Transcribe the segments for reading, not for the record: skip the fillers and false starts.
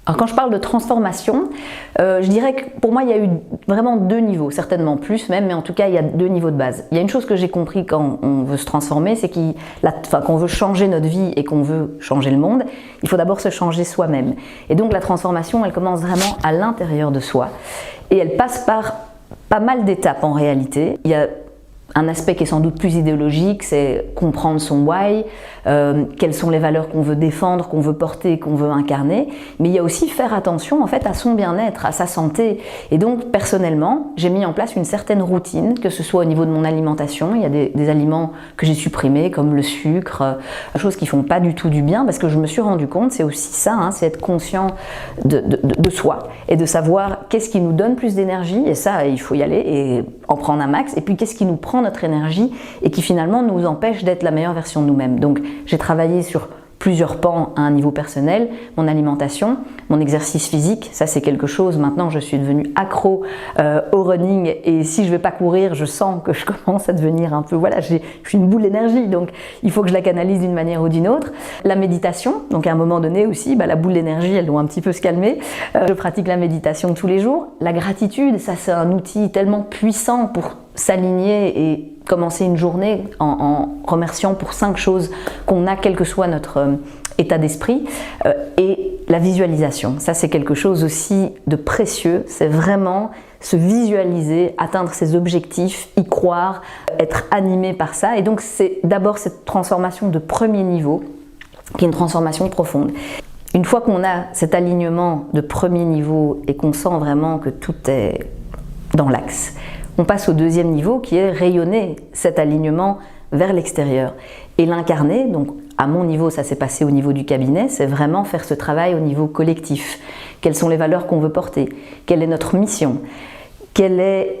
Alors quand je parle de transformation, je dirais que pour moi il y a eu vraiment deux niveaux, certainement plus même, mais en tout cas il y a deux niveaux de base. Il y a une chose que j'ai compris quand on veut se transformer, c'est qu'on veut changer notre vie et qu'on veut changer le monde, il faut d'abord se changer soi-même. Et donc la transformation, elle commence vraiment à l'intérieur de soi et elle passe par pas mal d'étapes en réalité. Il y a un aspect qui est sans doute plus idéologique, c'est comprendre son why, quelles sont les valeurs qu'on veut défendre, qu'on veut porter, qu'on veut incarner. Mais il y a aussi faire attention en fait à son bien-être, à sa santé. Et donc personnellement, j'ai mis en place une certaine routine, que ce soit au niveau de mon alimentation. Il y a des aliments que j'ai supprimés comme le sucre, des choses qui font pas du tout du bien parce que je me suis rendu compte, c'est aussi ça, hein, c'est être conscient de soi et de savoir qu'est-ce qui nous donne plus d'énergie. Et ça, il faut y aller et en prendre un max. Et puis qu'est-ce qui nous prend notre énergie et qui finalement nous empêche d'être la meilleure version de nous-mêmes. Donc j'ai travaillé sur plusieurs pans à un niveau personnel, mon alimentation, mon exercice physique, ça c'est quelque chose, maintenant je suis devenue accro au running et si je vais pas courir, je sens que je commence à devenir un peu, voilà, je suis une boule d'énergie, donc il faut que je la canalise d'une manière ou d'une autre. La méditation, donc à un moment donné aussi, la boule d'énergie, elle doit un petit peu se calmer. Je pratique la méditation tous les jours. La gratitude, ça c'est un outil tellement puissant pour s'aligner et commencer une journée en remerciant pour 5 choses qu'on a, quel que soit notre état d'esprit. Et la visualisation, ça c'est quelque chose aussi de précieux, c'est vraiment se visualiser, atteindre ses objectifs, y croire, être animé par ça. Et donc c'est d'abord cette transformation de premier niveau, qui est une transformation profonde. Une fois qu'on a cet alignement de premier niveau et qu'on sent vraiment que tout est dans l'axe, on passe au deuxième niveau qui est rayonner cet alignement vers l'extérieur et l'incarner. Donc à mon niveau, ça s'est passé au niveau du cabinet, c'est vraiment faire ce travail au niveau collectif. Quelles sont les valeurs qu'on veut porter? Quelle est notre mission? Quel est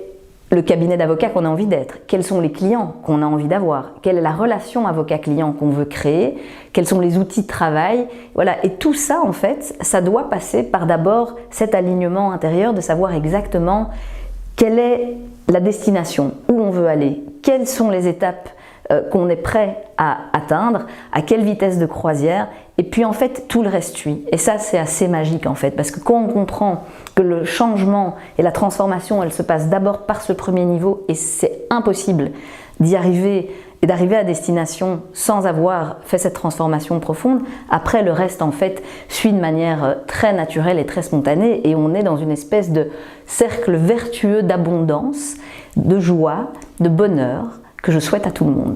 le cabinet d'avocats qu'on a envie d'être? Quels sont les clients qu'on a envie d'avoir? Quelle est la relation avocat-client qu'on veut créer? Quels sont les outils de travail? Voilà. Et tout ça, en fait, ça doit passer par d'abord cet alignement intérieur de savoir exactement quelle est la destination, où on veut aller, quelles sont les étapes qu'on est prêt à atteindre, à quelle vitesse de croisière, et puis en fait tout le reste suit. Et ça c'est assez magique en fait, parce que quand on comprend que le changement et la transformation, elle se passe d'abord par ce premier niveau, et c'est impossible d'y arriver et d'arriver à destination sans avoir fait cette transformation profonde, après le reste en fait suit de manière très naturelle et très spontanée et on est dans une espèce de cercle vertueux d'abondance, de joie, de bonheur que je souhaite à tout le monde.